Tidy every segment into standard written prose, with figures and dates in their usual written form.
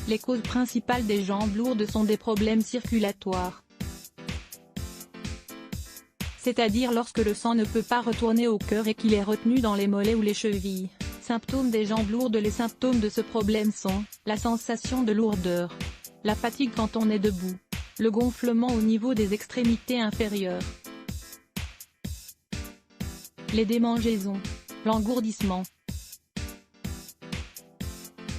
Les causes principales des jambes lourdes sont des problèmes circulatoires. C'est-à-dire lorsque le sang ne peut pas retourner au cœur et qu'il est retenu dans les mollets ou les chevilles. Symptômes des jambes lourdes. Les symptômes de ce problème sont, la sensation de lourdeur, la fatigue quand on est debout, le gonflement au niveau des extrémités inférieures, les démangeaisons, l'engourdissement.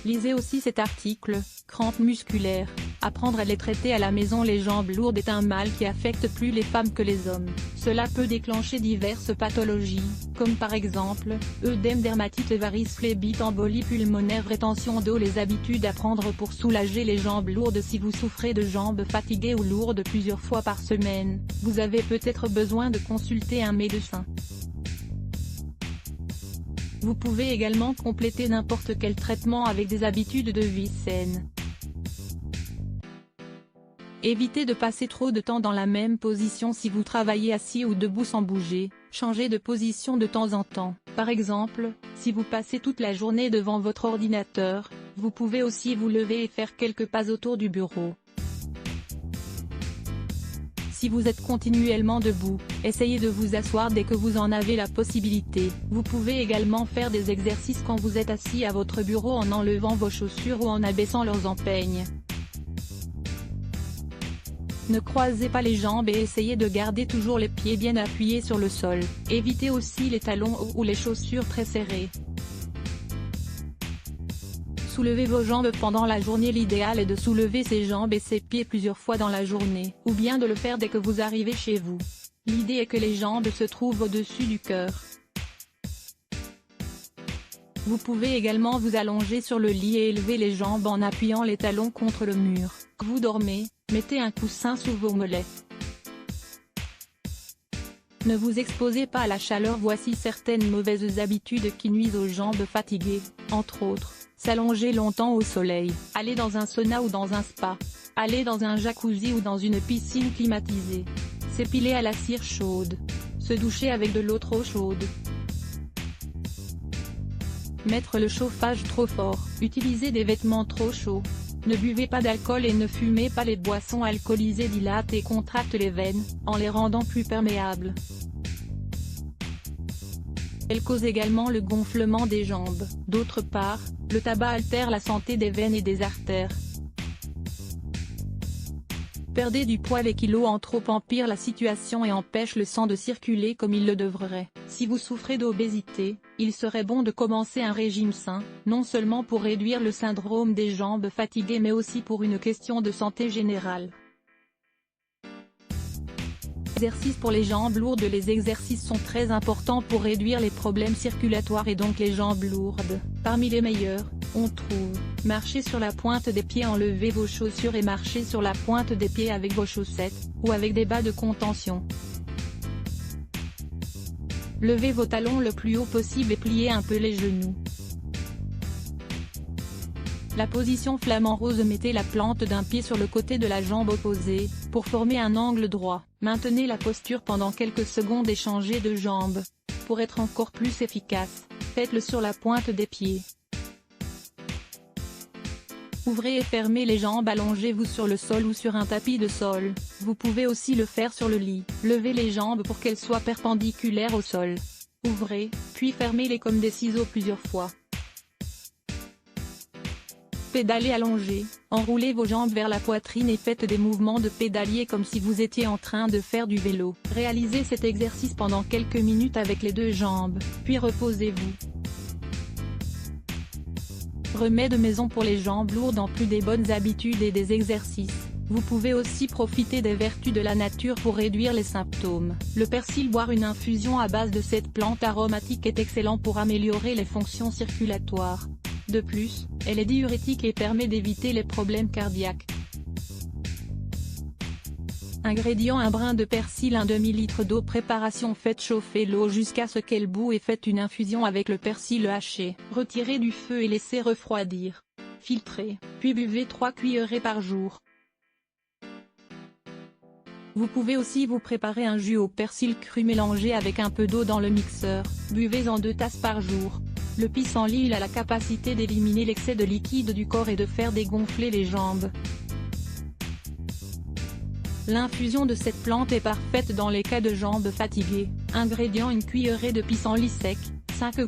Lisez aussi cet article, crampes musculaires, apprendre à les traiter à la maison. Les jambes lourdes est un mal qui affecte plus les femmes que les hommes. Cela peut déclencher diverses pathologies, comme par exemple, œdème, dermatite, varices, phlébite, embolie pulmonaire, rétention d'eau. Les habitudes à prendre pour soulager les jambes lourdes. Si vous souffrez de jambes fatiguées ou lourdes plusieurs fois par semaine, vous avez peut-être besoin de consulter un médecin. Vous pouvez également compléter n'importe quel traitement avec des habitudes de vie saines. Évitez de passer trop de temps dans la même position si vous travaillez assis ou debout sans bouger. Changez de position de temps en temps. Par exemple, si vous passez toute la journée devant votre ordinateur, vous pouvez aussi vous lever et faire quelques pas autour du bureau. Si vous êtes continuellement debout, essayez de vous asseoir dès que vous en avez la possibilité. Vous pouvez également faire des exercices quand vous êtes assis à votre bureau en enlevant vos chaussures ou en abaissant leurs empeignes. Ne croisez pas les jambes et essayez de garder toujours les pieds bien appuyés sur le sol. Évitez aussi les talons hauts ou les chaussures très serrées. Soulevez vos jambes pendant la journée. L'idéal est de soulever ses jambes et ses pieds plusieurs fois dans la journée, ou bien de le faire dès que vous arrivez chez vous. L'idée est que les jambes se trouvent au-dessus du cœur. Vous pouvez également vous allonger sur le lit et élever les jambes en appuyant les talons contre le mur. Quand vous dormez, mettez un coussin sous vos mollets. Ne vous exposez pas à la chaleur. Voici certaines mauvaises habitudes qui nuisent aux jambes fatiguées, entre autres. S'allonger longtemps au soleil, aller dans un sauna ou dans un spa, aller dans un jacuzzi ou dans une piscine climatisée, s'épiler à la cire chaude, se doucher avec de l'eau trop chaude, mettre le chauffage trop fort, utiliser des vêtements trop chauds, ne buvez pas d'alcool et ne fumez pas. Les boissons alcoolisées dilatent et contractent les veines, en les rendant plus perméables. Elles causent également le gonflement des jambes. D'autre part, le tabac altère la santé des veines et des artères. Perdez du poids. Les kilos en trop empirent la situation et empêchent le sang de circuler comme il le devrait. Si vous souffrez d'obésité, il serait bon de commencer un régime sain, non seulement pour réduire le syndrome des jambes fatiguées mais aussi pour une question de santé générale. Exercices pour les jambes lourdes. Les exercices sont très importants pour réduire les problèmes circulatoires et donc les jambes lourdes. Parmi les meilleurs, on trouve, marcher sur la pointe des pieds. Enlevez vos chaussures et marchez sur la pointe des pieds avec vos chaussettes, ou avec des bas de contention. Levez vos talons le plus haut possible et pliez un peu les genoux. La position flamant rose. Mettez la plante d'un pied sur le côté de la jambe opposée, pour former un angle droit. Maintenez la posture pendant quelques secondes et changez de jambe. Pour être encore plus efficace, faites-le sur la pointe des pieds. Ouvrez et fermez les jambes. Allongez-vous sur le sol ou sur un tapis de sol. Vous pouvez aussi le faire sur le lit. Levez les jambes pour qu'elles soient perpendiculaires au sol. Ouvrez, puis fermez-les comme des ciseaux plusieurs fois. Pédalez allongé, enroulez vos jambes vers la poitrine et faites des mouvements de pédalier comme si vous étiez en train de faire du vélo. Réalisez cet exercice pendant quelques minutes avec les deux jambes, puis reposez-vous. Remède de maison pour les jambes lourdes. En plus des bonnes habitudes et des exercices, vous pouvez aussi profiter des vertus de la nature pour réduire les symptômes. Le persil. Boire une infusion à base de cette plante aromatique est excellent pour améliorer les fonctions circulatoires. De plus, elle est diurétique et permet d'éviter les problèmes cardiaques. Ingrédients: un brin de persil, un demi-litre d'eau. Préparation: faites chauffer l'eau jusqu'à ce qu'elle bout et faites une infusion avec le persil haché. Retirez du feu et laissez refroidir. Filtrez, puis buvez 3 cuillerées par jour. Vous pouvez aussi vous préparer un jus au persil cru mélangé avec un peu d'eau dans le mixeur. Buvez-en 2 tasses par jour. Le pissenlit a la capacité d'éliminer l'excès de liquide du corps et de faire dégonfler les jambes. L'infusion de cette plante est parfaite dans les cas de jambes fatiguées. Ingrédients: une cuillerée de pissenlit sec, 5 g,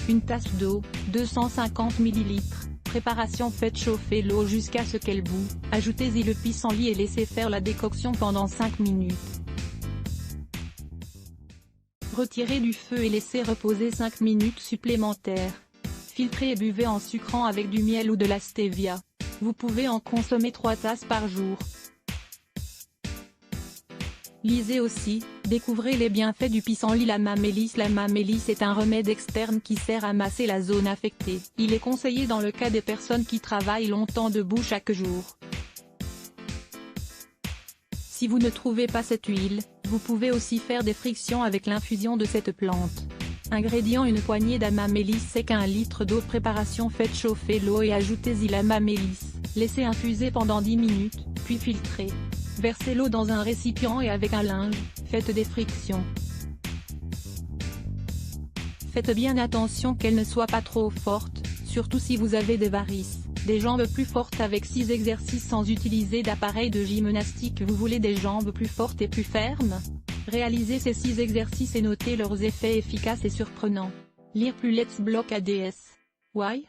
une tasse d'eau, 250 ml. Préparation: faites chauffer l'eau jusqu'à ce qu'elle bout, ajoutez-y le pissenlit et laissez faire la décoction pendant 5 minutes. Retirez du feu et laissez reposer 5 minutes supplémentaires. Filtrez et buvez en sucrant avec du miel ou de la stevia. Vous pouvez en consommer 3 tasses par jour. Lisez aussi, découvrez les bienfaits du pissenlit. La mamélis. La mamélis est un remède externe qui sert à masser la zone affectée. Il est conseillé dans le cas des personnes qui travaillent longtemps debout chaque jour. Si vous ne trouvez pas cette huile, vous pouvez aussi faire des frictions avec l'infusion de cette plante. Ingrédients: une poignée d'amamélis sec, 1 litre d'eau. Préparation: faites chauffer l'eau et ajoutez-y l'amamélis. Laissez infuser pendant 10 minutes, puis filtrez. Versez l'eau dans un récipient et avec un linge, faites des frictions. Faites bien attention qu'elle ne soit pas trop forte, surtout si vous avez des varices. Des jambes plus fortes avec 6 exercices sans utiliser d'appareil de gymnastique. Vous voulez des jambes plus fortes et plus fermes? Réalisez ces 6 exercices et notez leurs effets efficaces et surprenants. Lire plus. Let's Block ADS. Why?